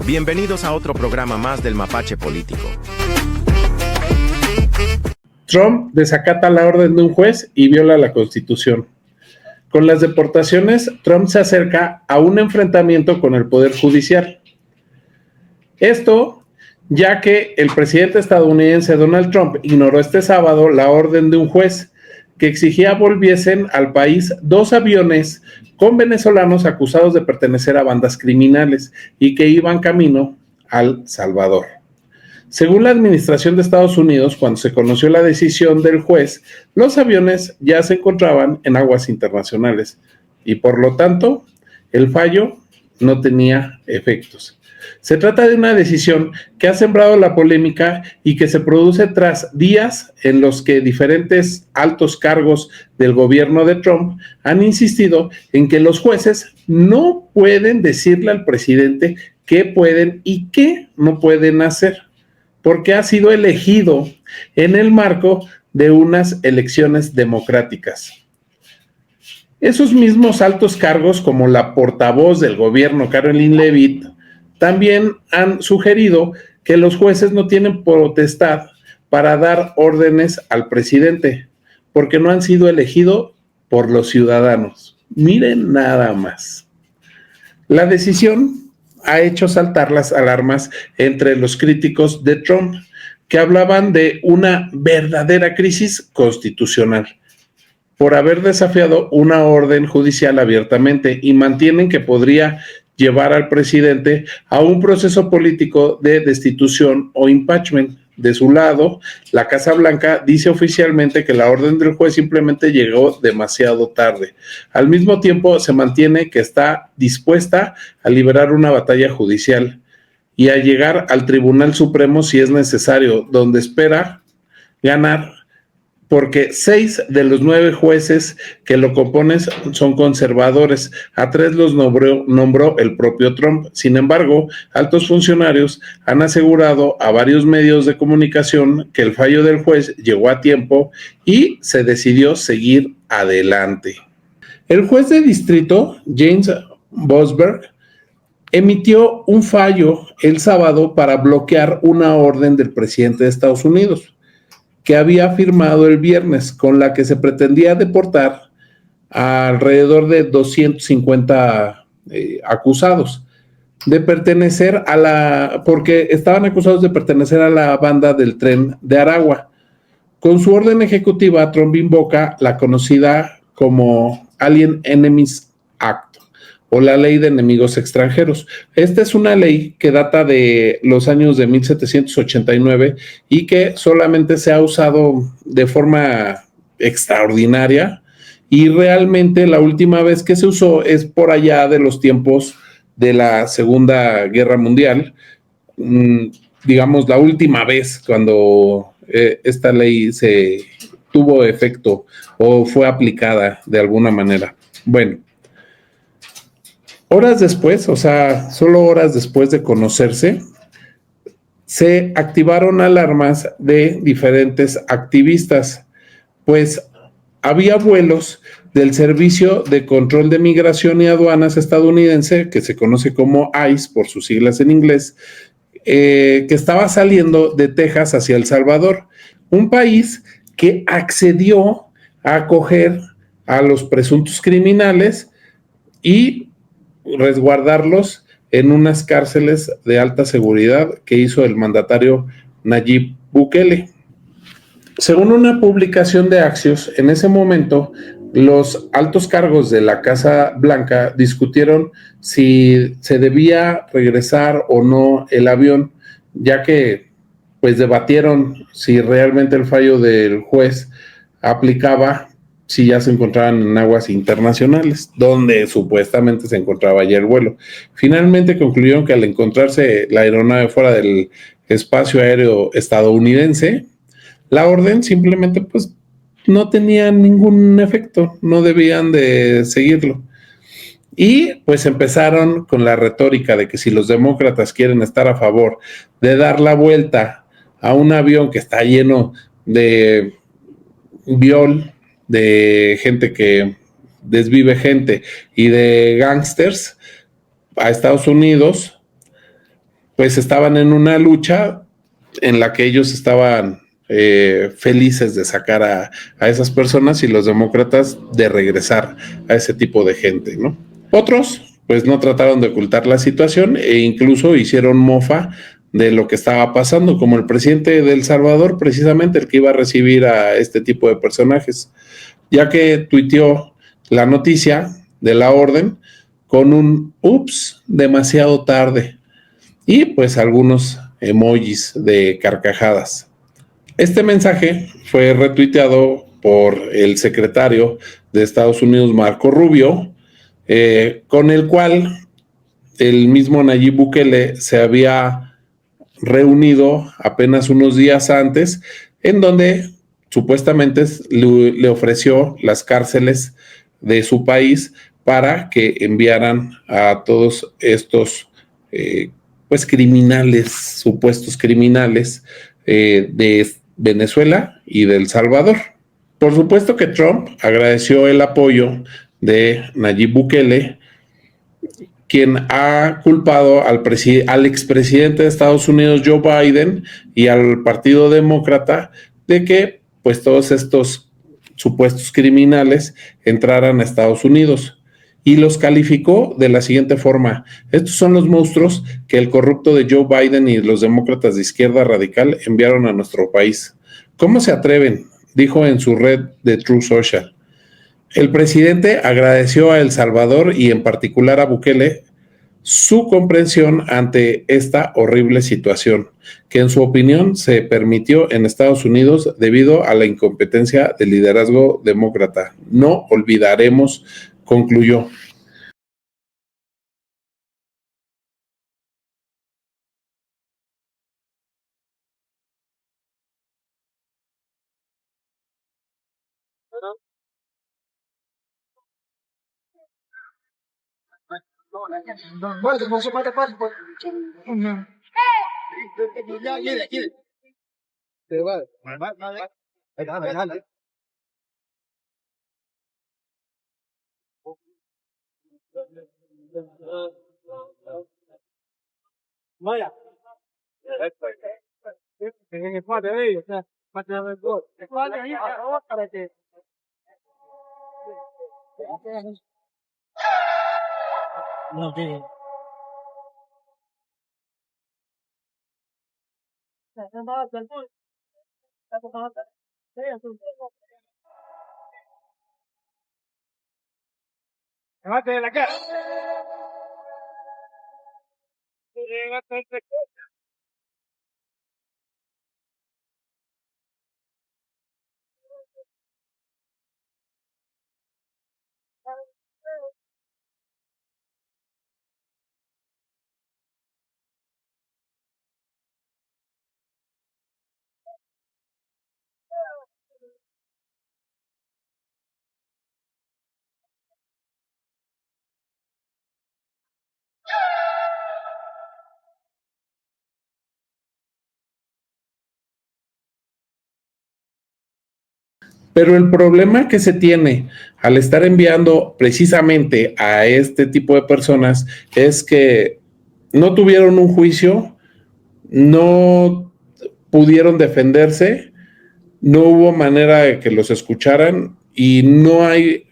Bienvenidos a otro programa más del Mapache Político. Trump desacata la orden de un juez y viola la Constitución. Con las deportaciones, Trump se acerca a un enfrentamiento con el Poder Judicial. Esto, ya que el presidente estadounidense Donald Trump ignoró este sábado la orden de un juez que exigía volviesen al país 2 aviones con venezolanos acusados de pertenecer a bandas criminales y que iban camino a El Salvador. Según la administración de Estados Unidos, cuando se conoció la decisión del juez, los aviones ya se encontraban en aguas internacionales y por lo tanto el fallo no tenía efectos. Se trata de una decisión que ha sembrado la polémica y que se produce tras días en los que diferentes altos cargos del gobierno de Trump han insistido en que los jueces no pueden decirle al presidente qué pueden y qué no pueden hacer, porque ha sido elegido en el marco de unas elecciones democráticas. Esos mismos altos cargos, como la portavoz del gobierno, Karoline Leavitt, también han sugerido que los jueces no tienen potestad para dar órdenes al presidente, porque no han sido elegidos por los ciudadanos. Miren nada más. La decisión ha hecho saltar las alarmas entre los críticos de Trump, que hablaban de una verdadera crisis constitucional por haber desafiado una orden judicial abiertamente y mantienen que podría llevar al presidente a un proceso político de destitución o impeachment. De su lado, la Casa Blanca dice oficialmente que la orden del juez simplemente llegó demasiado tarde. Al mismo tiempo, se mantiene que está dispuesta a liberar una batalla judicial y a llegar al Tribunal Supremo si es necesario, donde espera ganar, porque 6 de los 9 jueces que lo componen son conservadores. A 3 los nombró el propio Trump. Sin embargo, altos funcionarios han asegurado a varios medios de comunicación que el fallo del juez llegó a tiempo y se decidió seguir adelante. El juez de distrito, James Boasberg, emitió un fallo el sábado para bloquear una orden del presidente de Estados Unidos que había firmado el viernes, con la que se pretendía deportar a alrededor de 250 acusados de pertenecer porque estaban acusados de pertenecer a la banda del Tren de Aragua. Con su orden ejecutiva, Trump invoca la conocida como Alien Enemies Act, o la ley de enemigos extranjeros. Esta es una ley que data de los años de 1789 y que solamente se ha usado de forma extraordinaria, y realmente la última vez que se usó es por allá de los tiempos de la Segunda Guerra Mundial, digamos la última vez cuando esta ley se tuvo efecto o fue aplicada de alguna manera. Bueno, horas después, o sea, solo horas después de conocerse, se activaron alarmas de diferentes activistas, pues había vuelos del Servicio de Control de Migración y Aduanas estadounidense, que se conoce como ICE por sus siglas en inglés, que estaba saliendo de Texas hacia El Salvador, un país que accedió a acoger a los presuntos criminales y resguardarlos en unas cárceles de alta seguridad que hizo el mandatario Nayib Bukele. Según una publicación de Axios, en ese momento los altos cargos de la Casa Blanca discutieron si se debía regresar o no el avión, ya que pues debatieron si realmente el fallo del juez aplicaba si ya se encontraban en aguas internacionales, donde supuestamente se encontraba ya el vuelo. Finalmente concluyeron que al encontrarse la aeronave fuera del espacio aéreo estadounidense, la orden simplemente pues no tenía ningún efecto, no debían de seguirlo. Y pues empezaron con la retórica de que si los demócratas quieren estar a favor de dar la vuelta a un avión que está lleno de viol, de gente que desvive gente y de gangsters a Estados Unidos, pues estaban en una lucha en la que ellos estaban felices de sacar a esas personas y los demócratas de regresar a ese tipo de gente, ¿no? Otros, pues no trataron de ocultar la situación e incluso hicieron mofa de lo que estaba pasando, como el presidente de El Salvador, precisamente el que iba a recibir a este tipo de personajes, ya que tuiteó la noticia de la orden con un ups, demasiado tarde, y pues algunos emojis de carcajadas. Este mensaje fue retuiteado por el secretario de Estados Unidos, Marco Rubio, con el cual el mismo Nayib Bukele se había reunido apenas unos días antes, en donde supuestamente le ofreció las cárceles de su país para que enviaran a todos estos pues criminales, supuestos criminales de Venezuela y de El Salvador. Por supuesto que Trump agradeció el apoyo de Nayib Bukele, quien ha culpado al expresidente de Estados Unidos, Joe Biden, y al Partido Demócrata de que pues todos estos supuestos criminales entraran a Estados Unidos. Y los calificó de la siguiente forma: estos son los monstruos que el corrupto de Joe Biden y los demócratas de izquierda radical enviaron a nuestro país. ¿Cómo se atreven?, dijo en su red de Truth Social. El presidente agradeció a El Salvador y en particular a Bukele su comprensión ante esta horrible situación, que en su opinión se permitió en Estados Unidos debido a la incompetencia del liderazgo demócrata. No olvidaremos, concluyó. Pero el problema que se tiene al estar enviando precisamente a este tipo de personas es que no tuvieron un juicio, no pudieron defenderse, no hubo manera de que los escucharan y no hay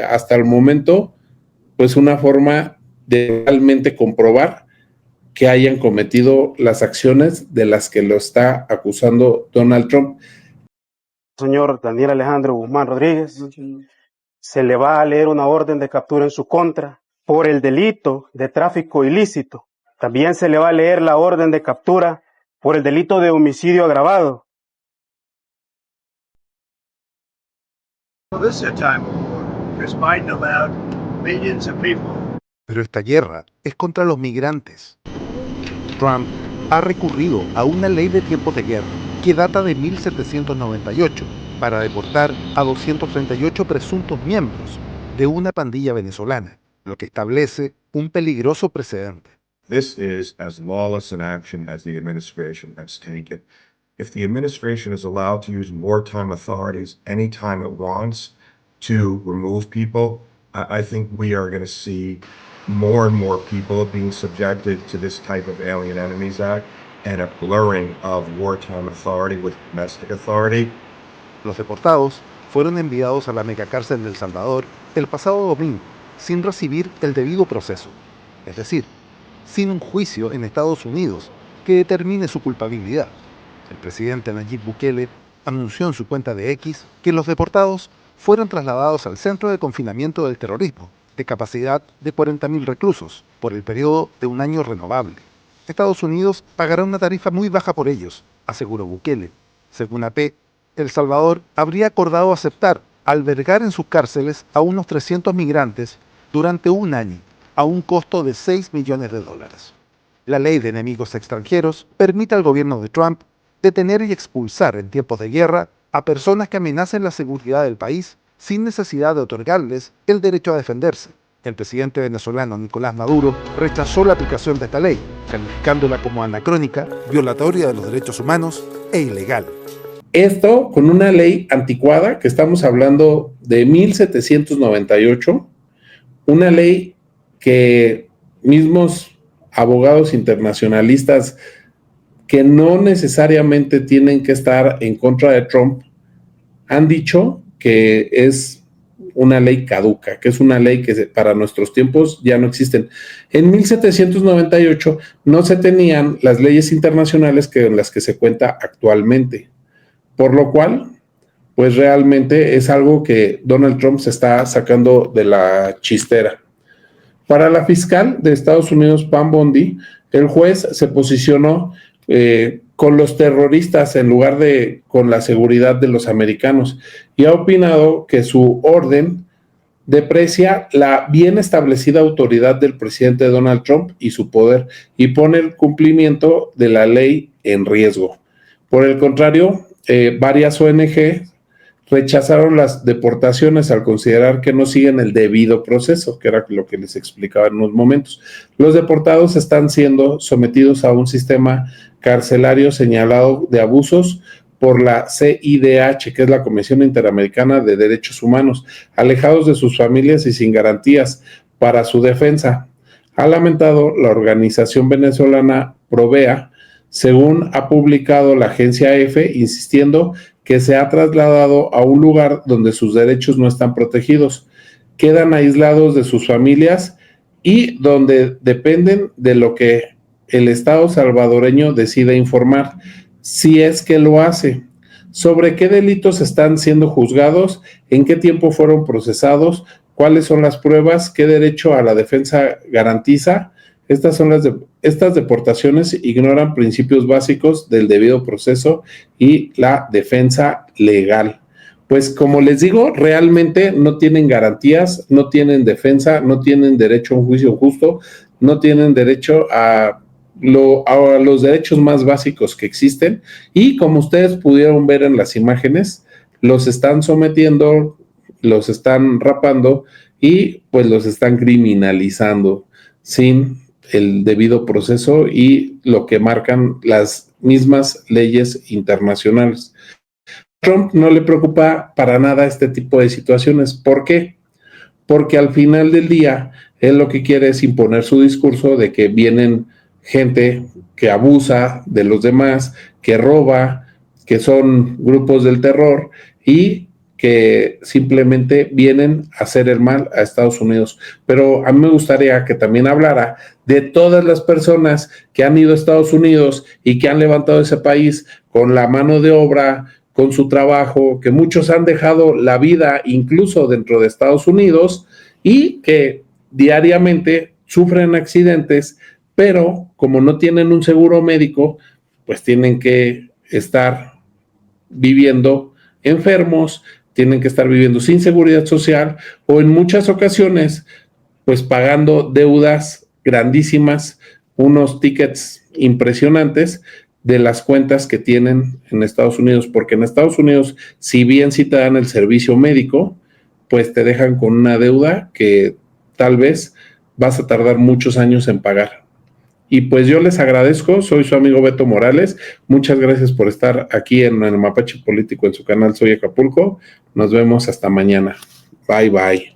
hasta el momento pues una forma de realmente comprobar que hayan cometido las acciones de las que lo está acusando Donald Trump. Señor Daniel Alejandro Guzmán Rodríguez, se le va a leer una orden de captura en su contra por el delito de tráfico ilícito. También se le va a leer la orden de captura por el delito de homicidio agravado. This is a time of war. Because Biden allowed millions of people. Pero esta guerra es contra los migrantes. Trump ha recurrido a una ley de tiempos de guerra que data de 1798 para deportar a 238 presuntos miembros de una pandilla venezolana, lo que establece un peligroso precedente. This is as lawless an action as the administration has taken. If the administration is allowed to use wartime authorities anytime it wants to remove people, I think we are going to see more and more people being subjected to this type of Alien Enemies Act and a blurring of wartime authority with domestic authority. Los deportados fueron enviados a la megacárcel de El Salvador el pasado domingo sin recibir el debido proceso, es decir, sin un juicio en Estados Unidos que determine su culpabilidad. El presidente Nayib Bukele anunció en su cuenta de X que los deportados fueron trasladados al Centro de Confinamiento del Terrorismo, de capacidad de 40.000 reclusos, por el periodo de un año renovable. Estados Unidos pagará una tarifa muy baja por ellos, aseguró Bukele. Según AP, El Salvador habría acordado aceptar albergar en sus cárceles a unos 300 migrantes durante un año, a un costo de $6 millones. La ley de enemigos extranjeros permite al gobierno de Trump detener y expulsar en tiempos de guerra a personas que amenacen la seguridad del país sin necesidad de otorgarles el derecho a defenderse. El presidente venezolano Nicolás Maduro rechazó la aplicación de esta ley, calificándola como anacrónica, violatoria de los derechos humanos e ilegal. Esto con una ley anticuada, que estamos hablando de 1798, una ley que mismos abogados internacionalistas que no necesariamente tienen que estar en contra de Trump han dicho que es una ley caduca, que es una ley que para nuestros tiempos ya no existen. En 1798 no se tenían las leyes internacionales en las que se cuenta actualmente, por lo cual, pues realmente es algo que Donald Trump se está sacando de la chistera. Para la fiscal de Estados Unidos, Pam Bondi, el juez se posicionó con los terroristas en lugar de con la seguridad de los americanos y ha opinado que su orden deprecia la bien establecida autoridad del presidente Donald Trump y su poder y pone el cumplimiento de la ley en riesgo. Por el contrario, varias ONG rechazaron las deportaciones al considerar que no siguen el debido proceso, que era lo que les explicaba en unos momentos. Los deportados están siendo sometidos a un sistema carcelario señalado de abusos por la CIDH, que es la Comisión Interamericana de Derechos Humanos, alejados de sus familias y sin garantías para su defensa. Ha lamentado la organización venezolana Provea, según ha publicado la agencia EFE, insistiendo que se ha trasladado a un lugar donde sus derechos no están protegidos, quedan aislados de sus familias y donde dependen de lo que el Estado salvadoreño decida informar, si es que lo hace, sobre qué delitos están siendo juzgados, en qué tiempo fueron procesados, cuáles son las pruebas, qué derecho a la defensa garantiza. Estas deportaciones ignoran principios básicos del debido proceso y la defensa legal. Pues como les digo, realmente no tienen garantías, no tienen defensa, no tienen derecho a un juicio justo, no tienen derecho a los derechos más básicos que existen y como ustedes pudieron ver en las imágenes, los están sometiendo, los están rapando y pues los están criminalizando sin el debido proceso y lo que marcan las mismas leyes internacionales. A Trump no le preocupa para nada este tipo de situaciones. ¿Por qué? Porque al final del día, él lo que quiere es imponer su discurso de que vienen gente que abusa de los demás, que roba, que son grupos del terror y que simplemente vienen a hacer el mal a Estados Unidos. Pero a mí me gustaría que también hablara de todas las personas que han ido a Estados Unidos y que han levantado ese país con la mano de obra, con su trabajo, que muchos han dejado la vida incluso dentro de Estados Unidos y que diariamente sufren accidentes, pero como no tienen un seguro médico, pues tienen que estar viviendo enfermos, tienen que estar viviendo sin seguridad social o en muchas ocasiones pues pagando deudas grandísimas, unos tickets impresionantes de las cuentas que tienen en Estados Unidos, porque en Estados Unidos, si bien sí te dan el servicio médico, pues te dejan con una deuda que tal vez vas a tardar muchos años en pagar. Y pues yo les agradezco, soy su amigo Beto Morales, muchas gracias por estar aquí en el Mapache Político en su canal Soy Acapulco, nos vemos hasta mañana, bye bye.